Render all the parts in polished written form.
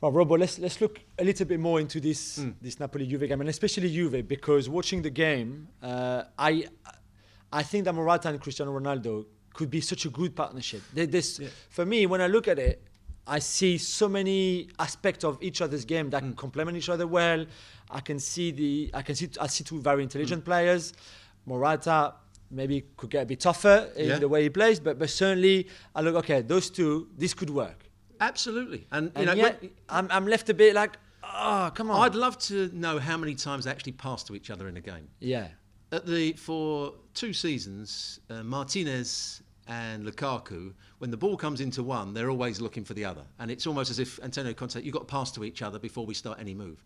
Well, Robo, let's look a little bit more into this Napoli-Juve game, and especially Juve, because watching the game, I think that Morata and Cristiano Ronaldo could be such a good partnership. For me, when I look at it, I see so many aspects of each other's game that complement each other well. I see two very intelligent players. Morata maybe could get a bit tougher in the way he plays, but certainly I look, okay, those two, this could work. Absolutely. And yet, I'm left a bit like, come on. I'd love to know how many times they actually pass to each other in a game. Yeah. For 2 seasons, Martinez and Lukaku, when the ball comes into one, they're always looking for the other. And it's almost as if Antonio Conte, you've got to pass to each other before we start any move.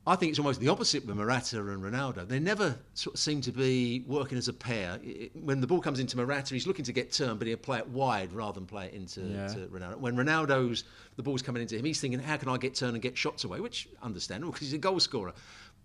I think it's almost the opposite with Morata and Ronaldo. They never sort of seem to be working as a pair. When the ball comes into Morata, he's looking to get turned, but he'll play it wide rather than play it into to Ronaldo. When the ball's coming into him, he's thinking, how can I get turned and get shots away? Which, understandable, because he's a goal scorer.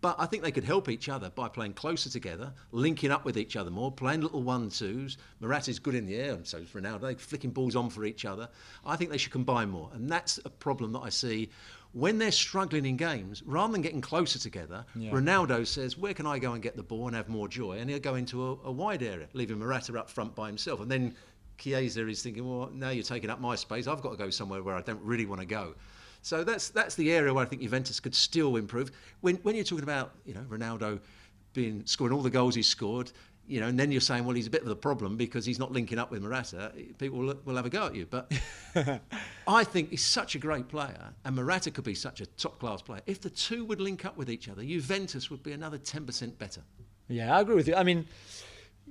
But I think they could help each other by playing closer together, linking up with each other more, playing little 1-2s. Morata's good in the air, and so is Ronaldo. They're flicking balls on for each other. I think they should combine more. And that's a problem that I see. When they're struggling in games, rather than getting closer together, Ronaldo says, where can I go and get the ball and have more joy? And he'll go into a wide area, leaving Morata up front by himself. And then Chiesa is thinking, well, now you're taking up my space. I've got to go somewhere where I don't really want to go. So that's the area where I think Juventus could still improve. When you're talking about Ronaldo scoring all the goals he's scored, and then you're saying, well, he's a bit of a problem because he's not linking up with Morata, people will have a go at you. But I think he's such a great player, and Morata could be such a top-class player. If the two would link up with each other, Juventus would be another 10% better. Yeah, I agree with you. I mean,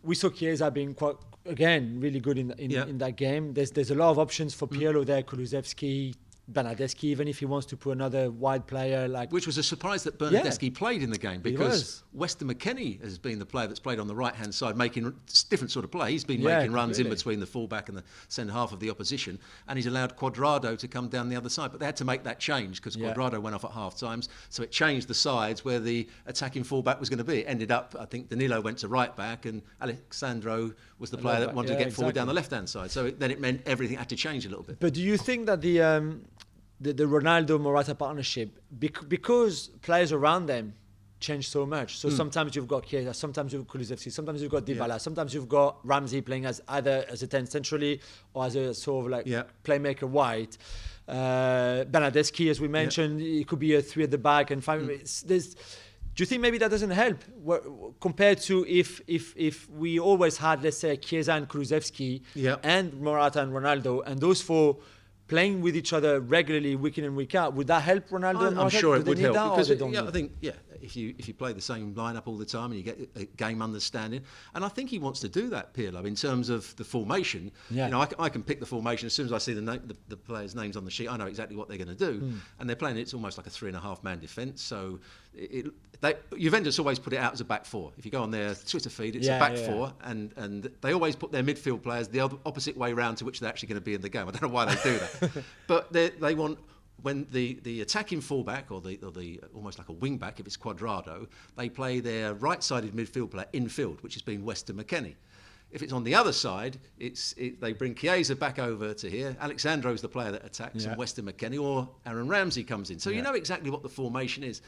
we saw Chiesa being quite, again, really good in that game. There's a lot of options for Pirlo there, Kulusevski, Bernardeschi, even if he wants to put another wide player which was a surprise that Bernardeschi played in the game, because Weston McKennie has been the player that's played on the right hand side, making different sort of play. He's been making runs in between the fullback and the centre half of the opposition, and he's allowed Cuadrado to come down the other side. But they had to make that change because Cuadrado went off at half times, so it changed the sides where the attacking fullback was going to be. It ended up, I think Danilo went to right back and Alexandro was the player that wanted to get forward down the left hand side. So then it meant everything had to change a little bit. But do you think that the Ronaldo-Morata partnership, because players around them change so much. So sometimes you've got Chiesa, sometimes you've got Kulusevski, sometimes you've got Dybala, sometimes you've got Ramsey playing as either as a 10 centrally or as a sort of playmaker wide. Bernardeschi, as we mentioned, it could be a 3 at the back and 5. Do you think maybe that doesn't help compared to if we always had, let's say, Chiesa and Kulusevski and Morata and Ronaldo, and those 4 playing with each other regularly, week in and week out? Would that help Ronaldo and Morata? I'm sure it would help, because I think if you play the same lineup all the time and you get a game understanding, and I think he wants to do that, Pirlo, in terms of the formation. I can pick the formation as soon as I see the players' names on the sheet. I know exactly what they're going to do, and they're playing. It's almost like a 3.5-man defence. So Juventus always put it out as a back 4. If you go on their Twitter feed, it's a back 4, and they always put their midfield players the opposite way round to which they're actually going to be in the game. I don't know why they do that, but they want, when the attacking fullback or the almost like a wing back, if it's Cuadrado, they play their right-sided midfield player infield, which has been Weston McKennie. If it's on the other side, they bring Chiesa back over to here. Alexandro's the player that attacks, and Weston McKennie, or Aaron Ramsey comes in. So you know exactly what the formation is.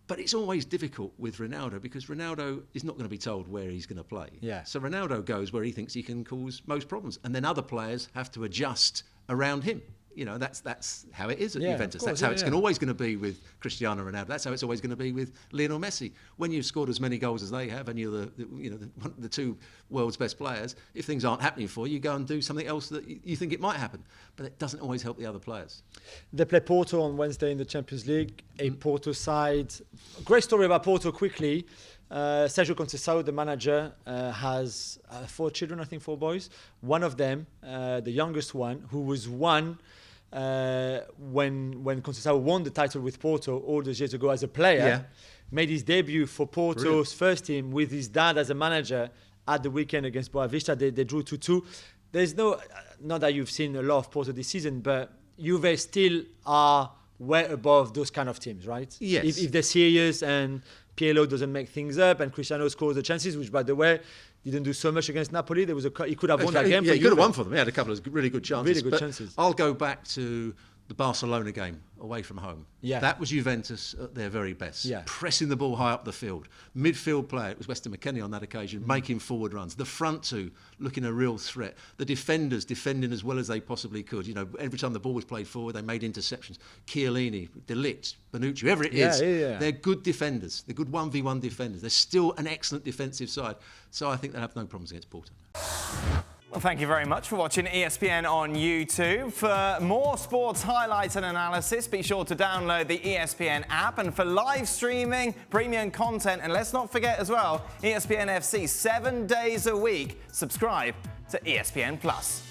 But it's always difficult with Ronaldo, because Ronaldo is not going to be told where he's going to play. So Ronaldo goes where he thinks he can cause most problems, and then other players have to adjust around him. That's how it is at Juventus. That's how it's always going to be with Cristiano Ronaldo. That's how it's always going to be with Lionel Messi. When you've scored as many goals as they have, and you're the 2 world's best players, if things aren't happening for you, go and do something else that you think it might happen. But it doesn't always help the other players. They play Porto on Wednesday in the Champions League. A Porto side. Great story about Porto quickly. Sergio Conceição, the manager, has 4 children, I think 4 boys. One of them, the youngest one, who was one when Conceição won the title with Porto all those years ago as a player, made his debut for Porto's first team with his dad as a manager at the weekend against Boavista. They drew 2-2. There's not that you've seen a lot of Porto this season, but Juve still are way above those kind of teams, right? Yes. If they're serious and Pirlo doesn't make things up and Cristiano scores the chances, which, by the way, didn't do so much against Napoli. He could have won that game. Yeah, he could have won for them. He had a couple of really good chances. Really good chances. I'll go back to the Barcelona game away from home. Yeah. That was Juventus at their very best. Yeah. Pressing the ball high up the field. Midfield play, it was Weston McKennie on that occasion, making forward runs. The front two looking a real threat. The defenders defending as well as they possibly could. You know, every time the ball was played forward, they made interceptions. Chiellini, De Ligt, Bonucci, whoever it is, they're good defenders. They're good 1v1 defenders. They're still an excellent defensive side. So I think they'll have no problems against Porto. Well, thank you very much for watching ESPN on YouTube. For more sports highlights and analysis, be sure to download the ESPN app. And for live streaming, premium content, and let's not forget as well, ESPN FC 7 days a week. Subscribe to ESPN Plus.